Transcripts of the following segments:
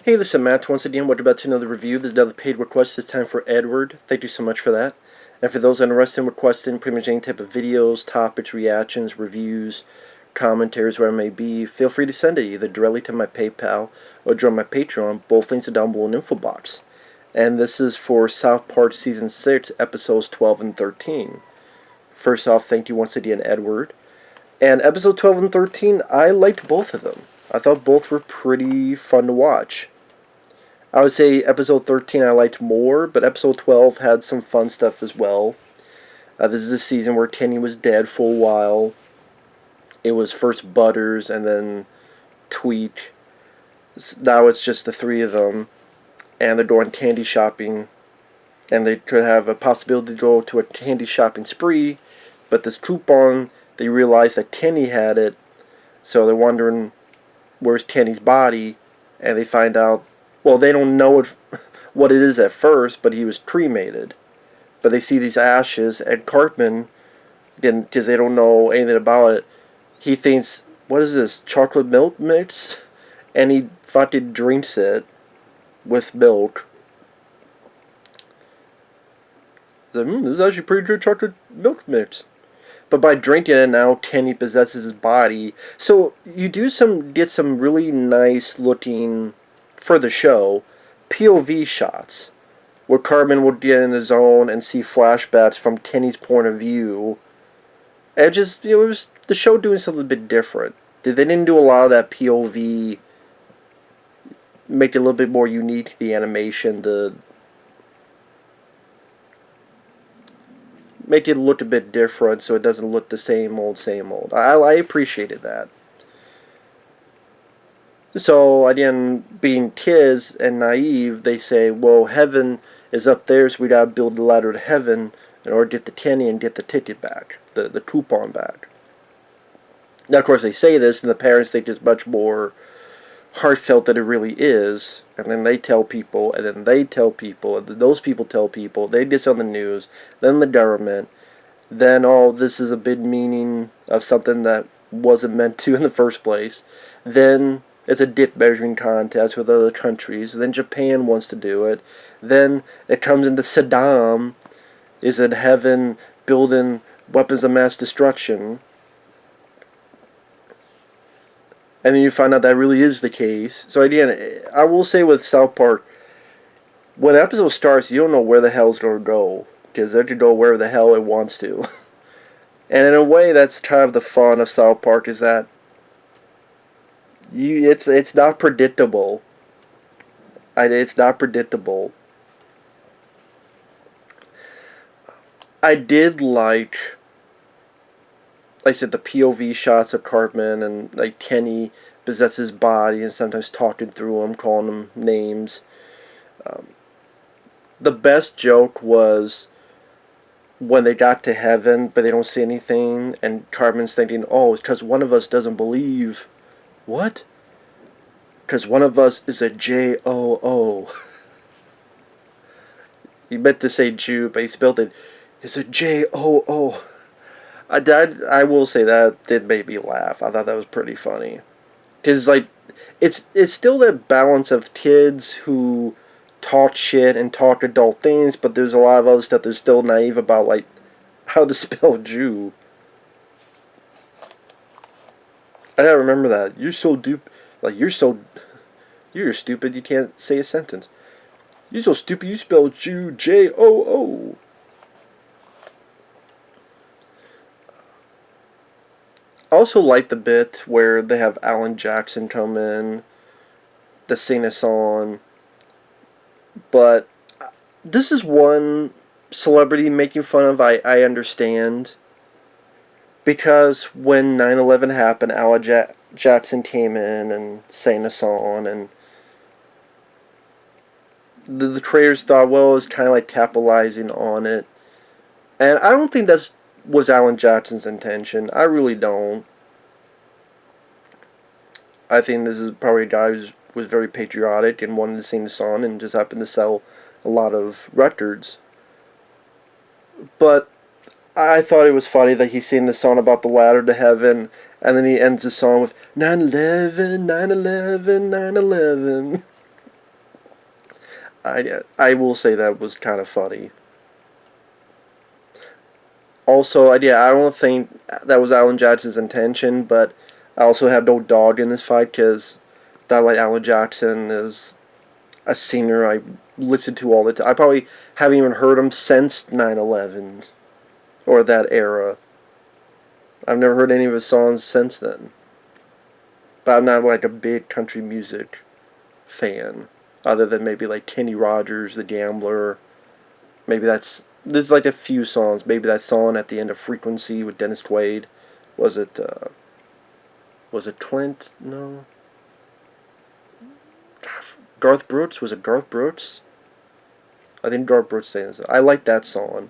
Hey, this is Matt once again. Welcome back to another review. This is another paid request. This time for Edward. Thank you so much for that. And for those interested in requesting pretty much any type of videos, topics, reactions, reviews, commentaries, where it may be, feel free to send it either directly to my PayPal or join my Patreon. Both links are down below in the info box. And this is for South Park Season 6, Episodes 12 and 13. First off, thank you once again, Edward. And Episode 12 and 13, I liked both of them. I thought both were pretty fun to watch. I would say episode 13 I liked more, but episode 12 had some fun stuff as well. This is the season where Kenny was dead for a while. It was first Butters and then Tweak. Now it's just the three of them. And they're going candy shopping. And they could have a possibility to go to a candy shopping spree. But this coupon, they realize that Kenny had it. So they're wondering, where's Kenny's body? And they find out, well, they don't know what it is at first, but he was cremated. But they see these ashes, and Cartman, again, because they don't know anything about it, he thinks, what is this, chocolate milk mix? And he fucking drinks it with milk. So, this is actually pretty good chocolate milk mix. But by drinking it now, Kenny possesses his body. So you get some really nice looking, for the show, POV shots where Cartman would get in the zone and see flashbacks from Kenny's point of view. And just, it was the show doing something a bit different. They didn't do a lot of that POV, make it a little bit more unique to the animation, make it look a bit different so it doesn't look the same old, same old. I appreciated that. So, again, being kids and naive, they say, well, heaven is up there, so we gotta build a ladder to heaven in order to get the Kenny and get the ticket back, the coupon back. Now, of course, they say this, and the parents think it's much more heartfelt than it really is, and then they tell people, and then they tell people, and then those people tell people, they get on the news, then the government, then, oh, this is a big meaning of something that wasn't meant to in the first place, then it's a dip measuring contest with other countries. Then Japan wants to do it. Then it comes into Saddam is in heaven building weapons of mass destruction. And then you find out that really is the case. So again, I will say with South Park, when an episode starts, you don't know where the hell it's going to go. Because it could go wherever the hell it wants to. And in a way, that's kind of the fun of South Park, is that it's not predictable. It's not predictable. I did like I said, the POV shots of Cartman and like Kenny possesses his body and sometimes talking through him, calling him names. The best joke was when they got to heaven, but they don't see anything, and Cartman's thinking, oh, it's because one of us doesn't believe. What? Because one of us is a J-O-O. He meant to say Jew, but he spelled it. It's a J-O-O. I will say that did make me laugh. I thought that was pretty funny. Because, like, it's still that balance of kids who talk shit and talk adult things, but there's a lot of other stuff they're still naive about, like how to spell Jew. I gotta remember that. You're so dupe. Like, you're stupid, you can't say a sentence. You're so stupid, you spell Jew, J-O-O. I also like the bit where they have Alan Jackson come in to sing a song. But this is one celebrity making fun of I understand. Because when 9/11 happened, Alan Jackson came in and sang a song, and the creators thought, well, it was kind of like capitalizing on it. And I don't think that was Alan Jackson's intention. I really don't. I think this is probably a guy who was very patriotic and wanted to sing the song and just happened to sell a lot of records. But I thought it was funny that he sang the song about the ladder to heaven, and then he ends the song with 9/11, 9/11, 9/11. I will say that was kind of funny. Also, I don't think that was Alan Jackson's intention, but I also have no dog in this fight because that like Alan Jackson is a singer I listen to all the time. I probably haven't even heard him since 9/11 or that era. I've never heard any of his songs since then. But I'm not like a big country music fan, other than maybe like Kenny Rogers, The Gambler. Maybe there's like a few songs. Maybe that song at the end of Frequency with Dennis Quaid. Was it Clint? No. Garth Brooks? Was it Garth Brooks? I think Garth Brooks sang this. I like that song.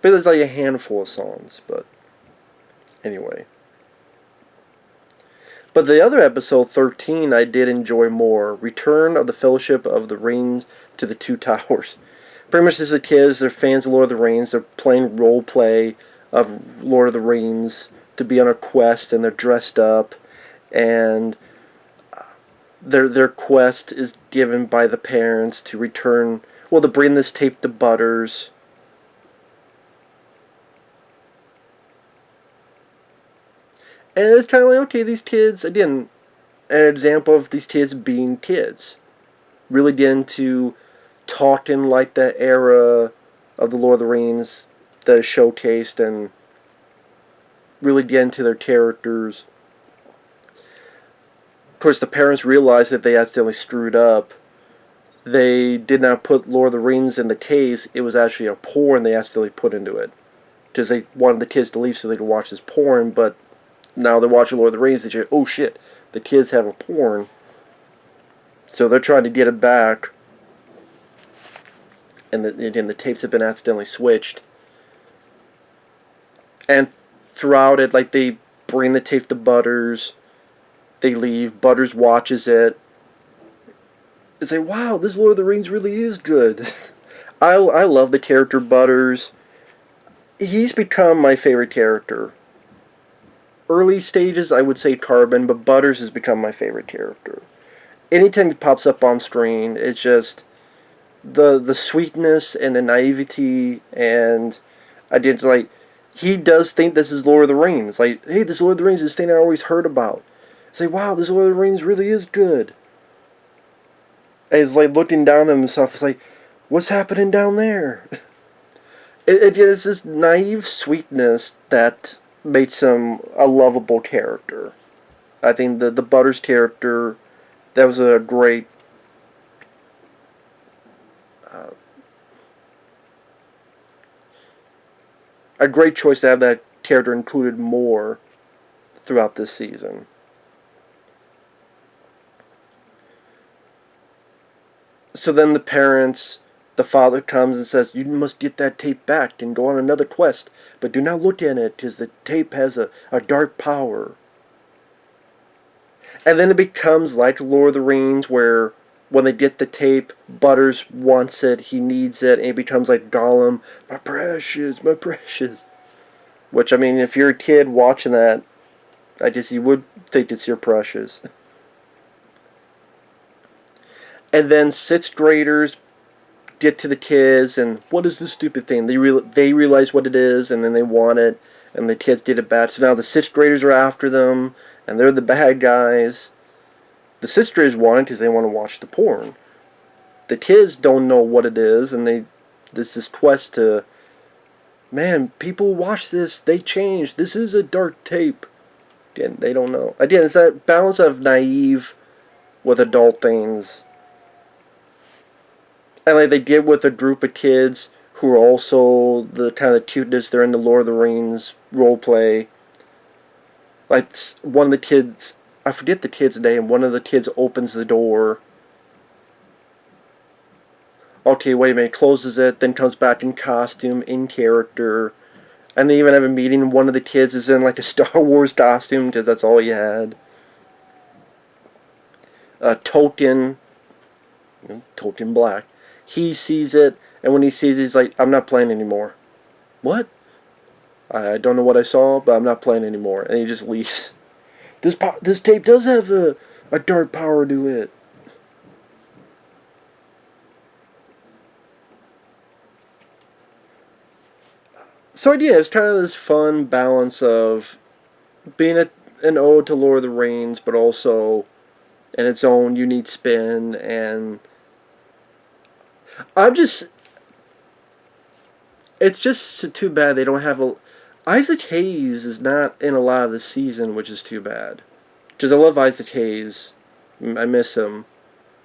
But there's like a handful of songs, but anyway. But the other episode, 13, I did enjoy more. Return of the Fellowship of the Rings to the Two Towers. Pretty much, as the kids, they're fans of Lord of the Rings. They're playing role play of Lord of the Rings to be on a quest, and they're dressed up, and their quest is given by the parents to return. Well, to bring this tape to Butters. And it's kind of like, okay, these kids, again, an example of these kids being kids. Really get into talking like that era of the Lord of the Rings that is showcased, and really get into their characters. Of course, the parents realized that they accidentally screwed up. They did not put Lord of the Rings in the case. It was actually a porn they accidentally put into it. Because they wanted the kids to leave so they could watch this porn, but now they're watching Lord of the Rings, they say, oh shit, the kids have a porn. So they're trying to get it back. And again, the tapes have been accidentally switched. And throughout it, like, they bring the tape to Butters. They leave. Butters watches it. And say, wow, this Lord of the Rings really is good. I love the character Butters. He's become my favorite character. Early stages, I would say Carbon, but Butters has become my favorite character. Anytime he pops up on screen, it's just the sweetness and the naivety, and I did like, he does think this is Lord of the Rings. Like, hey, this Lord of the Rings is this thing I always heard about. Say, wow, this Lord of the Rings really is good. And he's like looking down at himself. It's like, what's happening down there? It is this naive sweetness that makes him a lovable character. I think the Butters character, that was a great choice to have that character included more throughout this season. So then the father comes and says, you must get that tape back and go on another quest, but do not look at it because the tape has a dark power. And then it becomes like Lord of the Rings, where when they get the tape, Butters wants it, he needs it, and it becomes like Gollum, my precious, my precious. Which, I mean, if you're a kid watching that, I guess you would think it's your precious. And then 6th graders get to the kids, and what is this stupid thing? They realize what it is, and then they want it, and the kids get it back. So now the 6th graders are after them, and they're the bad guys. The 6th graders want it because they want to watch the porn. The kids don't know what it is, and there's this quest to, man, people watch this, they change. This is a dark tape. Again, they don't know. Again, it's that balance of naive with adult things. And like they get with a group of kids who are also the kind of cuteness. They're in the Lord of the Rings roleplay. Like one of the kids, I forget the kid's name. One of the kids opens the door. Okay, wait a minute. Closes it, then comes back in costume, in character, and they even have a meeting. One of the kids is in like a Star Wars costume because that's all he had. Tolkien Black. He sees it, and when he sees it, he's like, I'm not playing anymore. What? I don't know what I saw, but I'm not playing anymore. And he just leaves. This tape does have a dark power to it. So yeah, it's kind of this fun balance of being an ode to Lord of the Rings, but also in its own unique spin. And I'm just, it's just too bad they don't have a. Isaac Hayes is not in a lot of the season, which is too bad. Because I love Isaac Hayes. I miss him.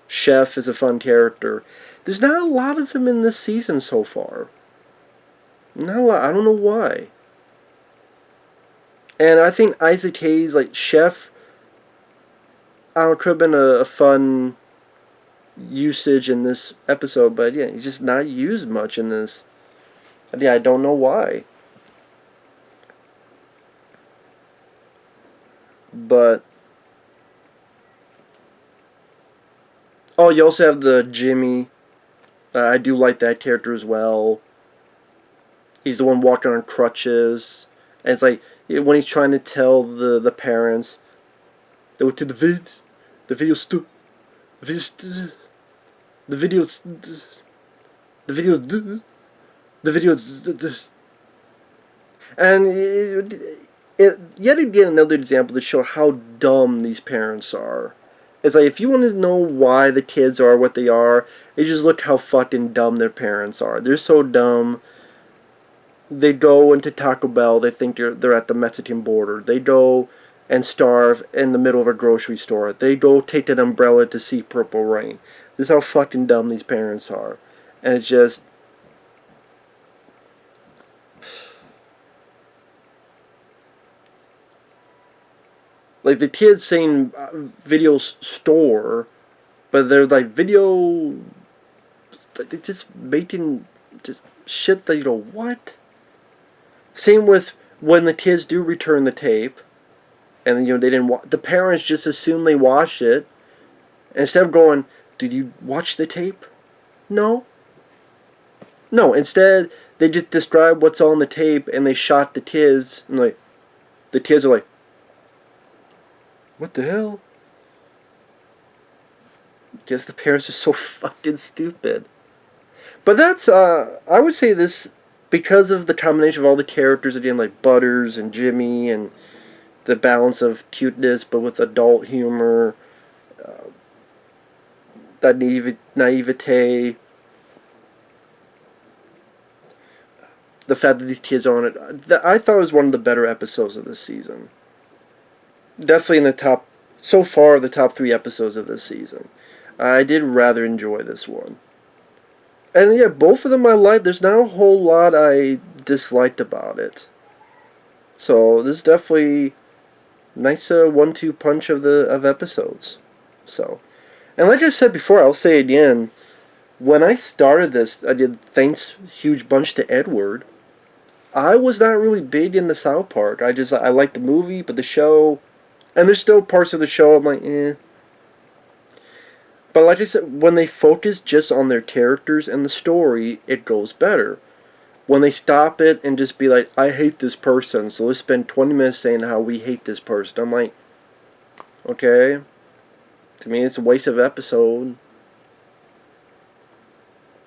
Chef is a fun character. There's not a lot of him in this season so far. Not a lot. I don't know why. And I think Isaac Hayes, like Chef, I don't know, could have been a fun usage in this episode, but yeah, he's just not used much in this. And yeah, I don't know why. But oh, you also have the Jimmy. I do like that character as well. He's the one walking on crutches, and it's like when he's trying to tell the parents, they went to the the video stu, the video the videos, the videos, the videos, and it yet again another example to show how dumb these parents are. It's like if you want to know why the kids are what they are, you just look how fucking dumb their parents are. They're so dumb. They go into Taco Bell. They think they're at the Mexican border. They go and starve in the middle of a grocery store. They go take an umbrella to see Purple Rain. This is how fucking dumb these parents are, and it's just. Like the kids saying video store, but they're like video. They're just making just shit that you know what. Same with when the kids do return the tape, and you know they didn't. The parents just assume they watched it, instead of going, "Did you watch the tape?" No. No. Instead, they just describe what's on the tape, and they shot the kids, and like, the kids are like, "What the hell?" Guess the parents are so fucking stupid. But that's I would say this because of the combination of all the characters again, like Butters and Jimmy, and the balance of cuteness but with adult humor, that naivete, the fact that these kids are on it. I thought it was one of the better episodes of this season. Definitely in the top, so far, the top 3 episodes of this season. I did rather enjoy this one. And yeah, both of them I liked. There's not a whole lot I disliked about it. So this is definitely nice 1-2 punch of episodes. So, and like I said before, I'll say again. When I started this, I did thanks huge bunch to Edward. I was not really big in the South Park. I liked the movie, but the show, and there's still parts of the show I'm like, eh. But like I said, when they focus just on their characters and the story, it goes better. When they stop it and just be like, I hate this person, so let's spend 20 minutes saying how we hate this person. I'm like, okay. To me, it's a waste of episode.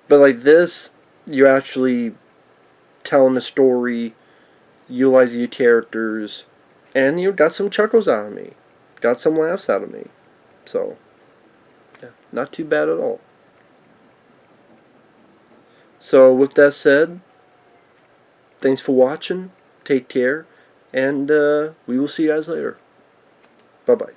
But like this, you're actually telling the story, utilizing your characters, and you got some chuckles out of me. Got some laughs out of me. So, yeah, not too bad at all. So, with that said, thanks for watching. Take care. And we will see you guys later. Bye-bye.